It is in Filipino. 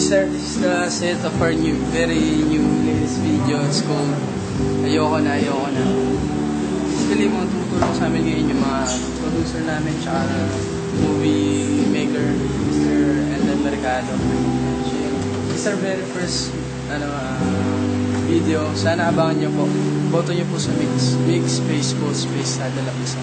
is the set of our very new latest video. It's called Ayoko Na. Basically, mga tumutulong sa amin ngayon yung mga producer namin tsaka movie maker, Mr. Ellen Mercado. This is our very first video. Sana abangan nyo po. Boto nyo po sa Mix Facebook Space sa Dalapisa.